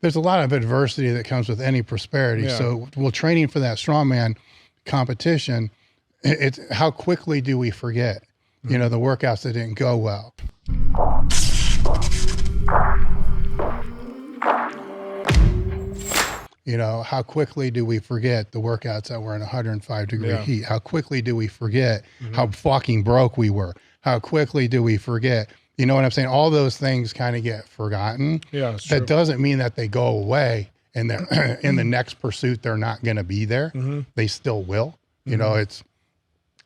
there's a lot of adversity that comes with any prosperity. Yeah. So while training for that strongman competition, it's how quickly do we forget, you know, the workouts that didn't go well. You know, how quickly do we forget the workouts that were in 105-degree heat? How quickly do we forget how fucking broke we were? How quickly do we forget? You know what I'm saying? All those things kind of get forgotten. Yeah, that's true. That doesn't mean that they go away and they're in the next pursuit, they're not going to be there. They still will. You know,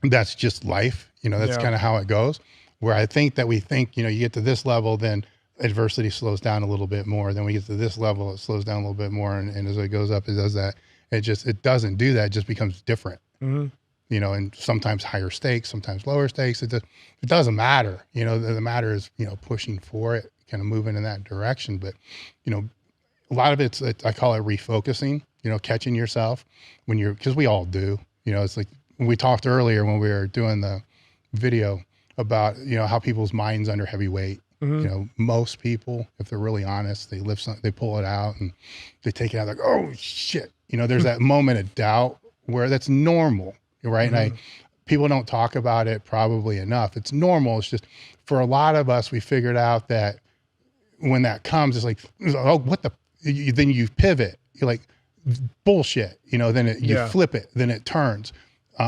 that's just life. You know, that's kind of how it goes. Where I think that we think, you know, you get to this level, then adversity slows down a little bit more. Then we get to this level, it slows down a little bit more. And as it goes up, it does that. It doesn't do that. It just becomes different, you know, and sometimes higher stakes, sometimes lower stakes. It doesn't matter. You know, the matter is, you know, pushing for it, kind of moving in that direction. But, you know, a lot of it's, I call it refocusing, you know, catching yourself when because we all do, you know, it's like we talked earlier when we were doing the video about, you know, how people's minds under heavy weight. You know, most people, if they're really honest, they lift something, they pull it out and they take it out like, oh shit. You know, there's that moment of doubt where that's normal, right? And people don't talk about it probably enough. It's normal. It's just for a lot of us, we figured out that when that comes, it's like, oh, what the, then you pivot. You're like, bullshit, you know, then you flip it, then it turns.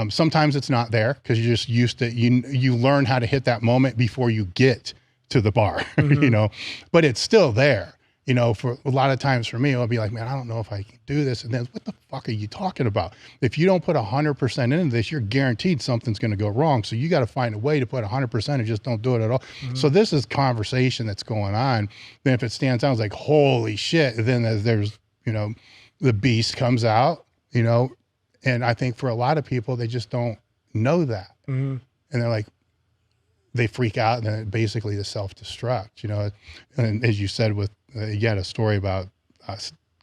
Sometimes it's not there because you're just used to, you learn how to hit that moment before you get to the bar, you know, but it's still there, you know. For a lot of times for me, I'll be like, man, I don't know if I can do this. And then what the fuck are you talking about? If you don't put 100% into this, you're guaranteed something's going to go wrong. So you got to find a way to put 100% and just don't do it at all. So this is conversation that's going on. Then if it stands out, it's like, holy shit. And then there's, you know, the beast comes out, you know, and I think for a lot of people, they just don't know that. And they're like, they freak out and then basically the self-destruct, you know. And as you said, with you had a story about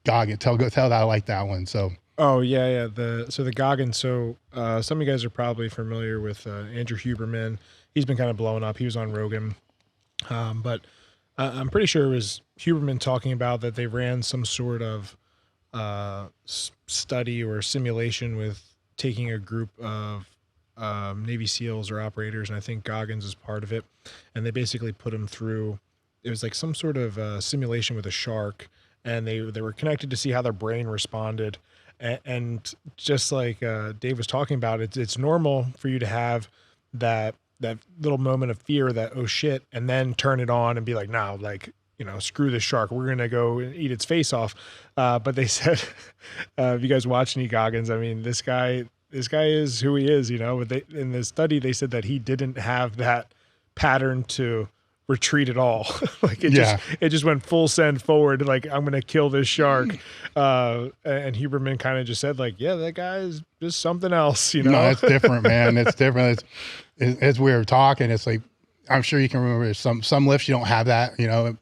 Goggins. Tell that, I like that one. So the Goggins. So some of you guys are probably familiar with Andrew Huberman. He's been kind of blowing up. He was on Rogan, but I'm pretty sure it was Huberman talking about that they ran some sort of study or simulation with taking a group of Navy SEALs or operators, and I think Goggins is part of it. And they basically put them through, it was like some sort of simulation with a shark, and they were connected to see how their brain responded. And just like Dave was talking about, it's normal for you to have that little moment of fear, that, oh shit, and then turn it on and be like, no, like, you know, screw this shark, we're going to go and eat its face off. But they said, if you guys watch any Goggins, I mean, this guy is who he is, you know. But in the study, they said that he didn't have that pattern to retreat at all. Like it just went full send forward. Like, I'm going to kill this shark. And Huberman kind of just said like, yeah, that guy is just something else, you know? No, it's different, man. It's different. As we were talking, it's like, I'm sure you can remember some lifts, you don't have that, you know.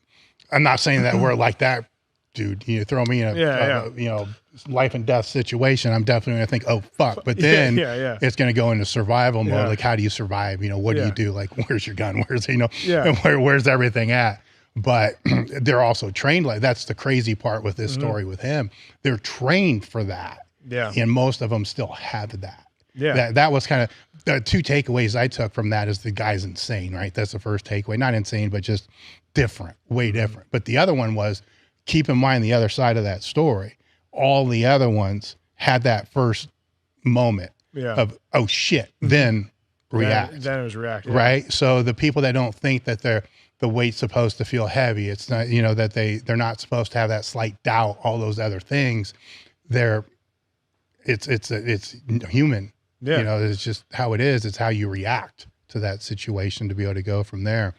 I'm not saying that we're like that, dude. You throw me in a you know, life and death situation, I'm definitely gonna think, oh fuck. But then it's gonna go into survival mode. Like, how do you survive? You know, what do you do? Like, where's your gun? Where's, you know, and where's everything at? But they're also trained like that's the crazy part with this story with him. They're trained for that. Yeah. And most of them still have that. Yeah. That was kind of the two takeaways I took from that is the guy's insane, right? That's the first takeaway. Not insane, but just different, way different. But the other one was, keep in mind the other side of that story. All the other ones had that first moment of, oh shit, then react. Then it was react. Yeah. Right? So the people that don't think that the weight's supposed to feel heavy, it's not, you know, that they're not supposed to have that slight doubt, all those other things, it's human. Yeah. You know, it's just how it is. It's how you react to that situation to be able to go from there.